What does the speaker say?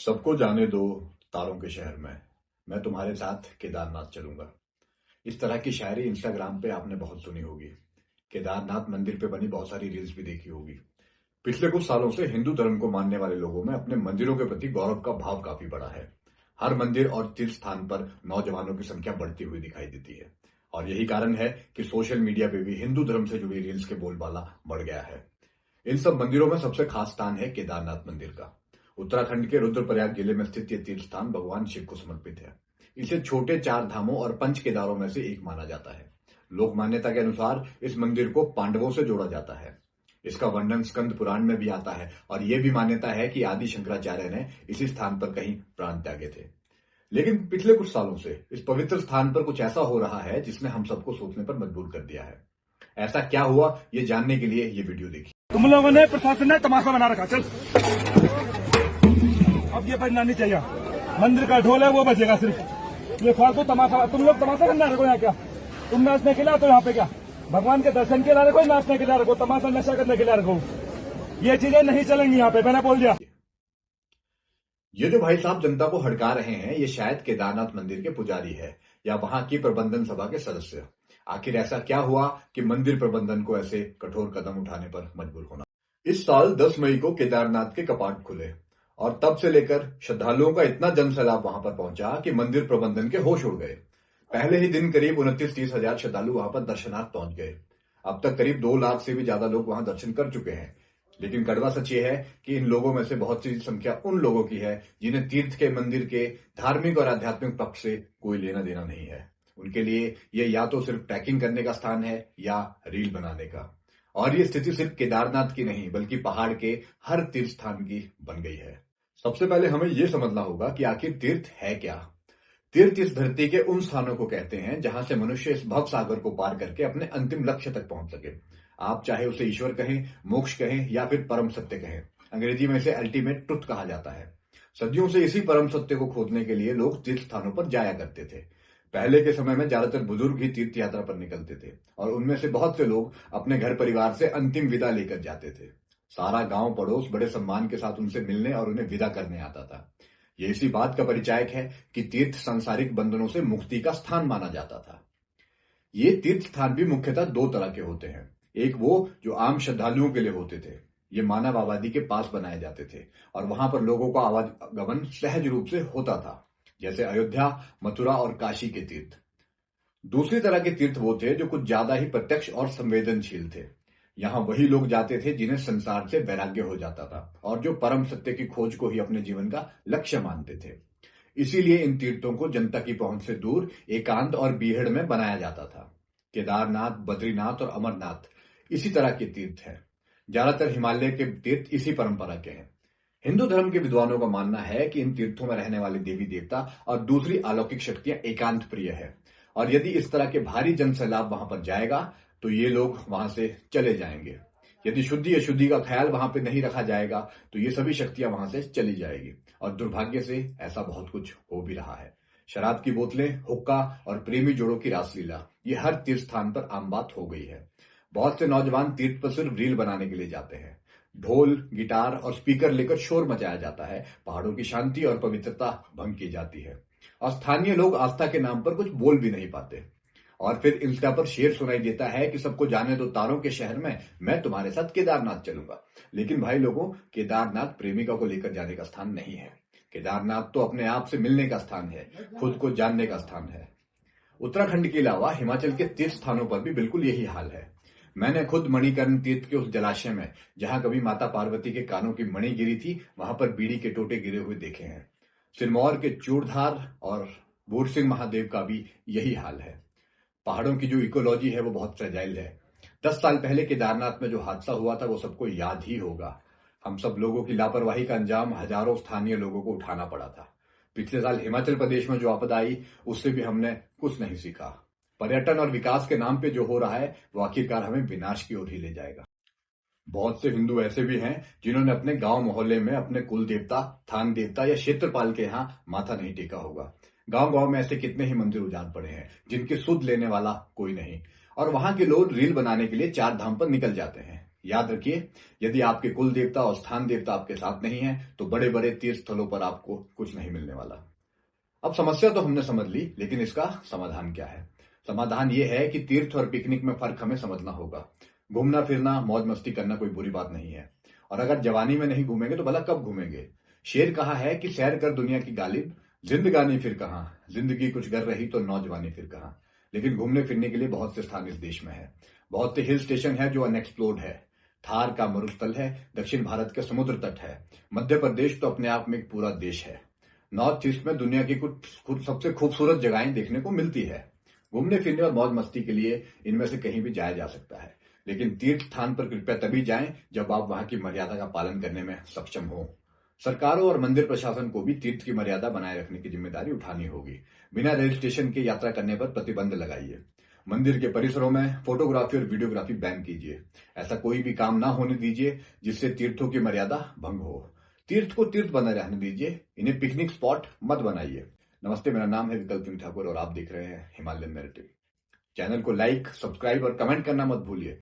सबको जाने दो तारों के शहर में, मैं तुम्हारे साथ केदारनाथ चलूंगा। इस तरह की शायरी इंस्टाग्राम पे आपने बहुत सुनी होगी। केदारनाथ मंदिर पे बनी बहुत सारी रील्स भी देखी होगी। पिछले कुछ सालों से हिंदू धर्म को मानने वाले लोगों में अपने मंदिरों के प्रति गौरव का भाव काफी बढ़ा है। हर मंदिर और तीर्थ स्थान पर नौजवानों की संख्या बढ़ती हुई दिखाई देती है और यही कारण है कि सोशल मीडिया पे भी हिंदू धर्म से जुड़ी रील्स के बोलबाला बढ़ गया है। इन सब मंदिरों में सबसे खास स्थान है केदारनाथ मंदिर का। उत्तराखंड के रुद्रप्रयाग जिले में स्थित यह तीर्थ स्थान भगवान शिव को समर्पित है। इसे छोटे चार धामों और पंच केदारों में से एक माना जाता है। लोक मान्यता के अनुसार इस मंदिर को पांडवों से जोड़ा जाता है। इसका वर्णन स्कंद पुराण में भी आता है और यह भी मान्यता है कि आदि शंकराचार्य ने इसी स्थान पर कहीं प्राण त्यागे थे। लेकिन पिछले कुछ सालों से इस पवित्र स्थान पर कुछ ऐसा हो रहा है जिसने हम सबको सोचने पर मजबूर कर दिया है। ऐसा क्या हुआ, ये जानने के लिए ये वीडियो देखिए। तुम लोगों ने प्रशासन ने तमाशा बना रखा। चल अब ये बजना नहीं चाहिए। मंदिर का ढोल है वो बजेगा सिर्फ। ये फालतू तमाशा, तुम लोग तमाशा करना रखो यहाँ। क्या तुम नाचने के लिए तो यहाँ पे क्या भगवान के दर्शन के लिए रखो, नाचने के लिए रखो, तमाशा नशा करने के लिए रखो। ये चीजें नहीं चलेंगी यहाँ पे, मैंने बोल दिया। ये जो भाई साहब जनता को हड़का रहे हैं, ये शायद केदारनाथ मंदिर के पुजारी है या वहां की प्रबंधन सभा के सदस्य। आखिर ऐसा क्या हुआ कि मंदिर प्रबंधन को ऐसे कठोर कदम उठाने पर मजबूर होना। इस साल 10 मई को केदारनाथ के कपाट खुले और तब से लेकर श्रद्धालुओं का इतना जनसैलाब वहां पर पहुंचा कि मंदिर प्रबंधन के होश उड़ गए। पहले ही दिन करीब 29-30 हजार श्रद्धालु वहां पर दर्शनार्थ पहुंच गए। अब तक करीब 2 लाख से भी ज्यादा लोग वहां दर्शन कर चुके हैं। लेकिन कड़वा सच ये है कि इन लोगों में से बहुत सी संख्या उन लोगों की है जिन्हें तीर्थ के मंदिर के धार्मिक और आध्यात्मिक पक्ष से कोई लेना देना नहीं है। उनके लिए यह या तो सिर्फ ट्रैकिंग करने का स्थान है या रील बनाने का। और ये स्थिति सिर्फ केदारनाथ की नहीं बल्कि पहाड़ के हर तीर्थ स्थान की बन गई है। सबसे पहले हमें यह समझना होगा कि आखिर तीर्थ है क्या। तीर्थ इस धरती के उन स्थानों को कहते हैं जहां से मनुष्य इस भव सागर को पार करके अपने अंतिम लक्ष्य तक पहुंच सके। आप चाहे उसे ईश्वर कहें, मोक्ष कहें या फिर परम सत्य कहें। अंग्रेजी में इसे अल्टीमेट ट्रुथ कहा जाता है। सदियों से इसी परम सत्य को खोजने के लिए लोग तीर्थ स्थानों पर जाया करते थे। पहले के समय में ज्यादातर बुजुर्ग ही तीर्थ यात्रा पर निकलते थे और उनमें से बहुत से लोग अपने घर परिवार से अंतिम विदा लेकर जाते थे। सारा गांव पड़ोस बड़े सम्मान के साथ उनसे मिलने और उन्हें विदा करने आता था। ये इसी बात का परिचायक है कि तीर्थ सांसारिक बंधनों से मुक्ति का स्थान माना जाता था। ये तीर्थ स्थान भी मुख्यतः 2 तरह के होते हैं। एक वो जो आम श्रद्धालुओं के लिए होते थे। ये मानव आबादी के पास बनाए जाते थे और वहां पर लोगों का आवागमन सहज रूप से होता था, जैसे अयोध्या, मथुरा और काशी के तीर्थ। दूसरी तरह के तीर्थ वो थे जो कुछ ज्यादा ही प्रत्यक्ष और संवेदनशील थे। यहां वही लोग जाते थे जिन्हें संसार से वैराग्य हो जाता था और जो परम सत्य की खोज को ही अपने जीवन का लक्ष्य मानते थे। इसीलिए इन तीर्थों को जनता की पहुंच से दूर एकांत और बीहड़ में बनाया जाता था। केदारनाथ, बद्रीनाथ और अमरनाथ इसी तरह के तीर्थ हैं। ज्यादातर हिमालय के तीर्थ इसी परंपरा के हैं। हिंदू धर्म के विद्वानों का मानना है कि इन तीर्थों में रहने वाले देवी देवता और दूसरी अलौकिक शक्तियां एकांत प्रिय है और यदि इस तरह के भारी जनसैलाब वहां पर जाएगा तो ये लोग वहां से चले जाएंगे। यदि शुद्धि अशुद्धि का ख्याल वहां पर नहीं रखा जाएगा तो ये सभी शक्तियां वहां से चली जाएगी और दुर्भाग्य से ऐसा बहुत कुछ हो भी रहा है। शराब की बोतलें, हुक्का और प्रेमी जोड़ों की रासलीला, ये हर तीर्थ स्थान पर आम बात हो गई है। बहुत से नौजवान तीर्थ पर सिर्फ रील बनाने के लिए जाते हैं। ढोल, गिटार और स्पीकर लेकर शोर मचाया जाता है। पहाड़ों की शांति और पवित्रता भंग की जाती है और स्थानीय लोग आस्था के नाम पर कुछ बोल भी नहीं पाते। और फिर इंस्टा पर शेर सुनाई देता है कि सबको जाने दो तारों के शहर में, मैं तुम्हारे साथ केदारनाथ चलूंगा। लेकिन भाई लोगों, केदारनाथ प्रेमिका को लेकर जाने का स्थान नहीं है। केदारनाथ तो अपने आप से मिलने का स्थान है, खुद को जानने का स्थान है। उत्तराखंड के अलावा हिमाचल के तीर्थ स्थानों पर भी बिल्कुल यही हाल है। मैंने खुद मणिकर्ण तीर्थ के उस जलाशय में जहां कभी माता पार्वती के कानों की मणि गिरी थी, वहां पर बीड़ी के टोटे गिरे हुए देखे हैं। सिरमौर के चूड़धार और बूढ़ महादेव का भी यही हाल है। पहाड़ों की जो इकोलॉजी है वो बहुत फ्रेजाइल है। 10 साल पहले केदारनाथ में जो हादसा हुआ था वो सबको याद ही होगा। हम सब लोगों की लापरवाही का अंजाम हजारों स्थानीय लोगों को उठाना पड़ा था। पिछले साल हिमाचल प्रदेश में जो आपदा आई उससे भी हमने कुछ नहीं सीखा। पर्यटन और विकास के नाम पे जो हो रहा है वो आखिरकार हमें विनाश की ओर ही ले जाएगा। बहुत से हिंदू ऐसे भी हैं जिन्होंने अपने गांव मोहल्ले में अपने कुल देवता, थान देवता या क्षेत्रपाल के यहाँ माथा नहीं टेका होगा। गांव गांव में ऐसे कितने ही मंदिर उजाड़ पड़े हैं जिनकी सुध लेने वाला कोई नहीं और वहां के लोग रील बनाने के लिए 4 धाम पर निकल जाते हैं। याद रखिए, यदि आपके कुल देवता और स्थान देवता आपके साथ नहीं है तो बड़े बड़े तीर्थ स्थलों पर आपको कुछ नहीं मिलने वाला। अब समस्या तो हमने समझ ली, लेकिन इसका समाधान क्या है? समाधान यह है कि तीर्थ और पिकनिक में फर्क हमें समझना होगा। घूमना फिरना मौज मस्ती करना कोई बुरी बात नहीं है, और अगर जवानी में नहीं घूमेंगे तो भला कब घूमेंगे? शेर कहा है कि सैर कर दुनिया की गालिब, जिंदगानी फिर कहां, जिंदगी कुछ कर रही तो नौजवानी फिर कहां। लेकिन घूमने फिरने के लिए बहुत से स्थान इस देश में है, बहुत से हिल स्टेशन है जो अनएक्सप्लोर्ड है। थार का मरुस्थल है, दक्षिण भारत के समुद्र तट है, मध्य प्रदेश तो अपने आप में एक पूरा देश है। नॉर्थ ईस्ट में दुनिया की कुछ सबसे खूबसूरत जगहें देखने को मिलती है। घूमने फिरने और मौज मस्ती के लिए इनमें से कहीं भी जाया जा सकता है, लेकिन तीर्थ स्थान पर कृपया तभी जाएं जब आप वहां की मर्यादा का पालन करने में सक्षम हो। सरकारों और मंदिर प्रशासन को भी तीर्थ की मर्यादा बनाए रखने की जिम्मेदारी उठानी होगी। बिना रजिस्ट्रेशन के यात्रा करने पर प्रतिबंध लगाइए। मंदिर के परिसरों में फोटोग्राफी और वीडियोग्राफी बैन कीजिए। ऐसा कोई भी काम ना होने दीजिए जिससे तीर्थों की मर्यादा भंग हो। तीर्थ को तीर्थ बने रहने दीजिए, इन्हें पिकनिक स्पॉट मत बनाइए। नमस्ते, मेरा नाम है विकल्प सिंह ठाकुर और आप देख रहे हैं हिमालयन नैरेटिव। चैनल को लाइक, सब्सक्राइब और कमेंट करना मत भूलिए।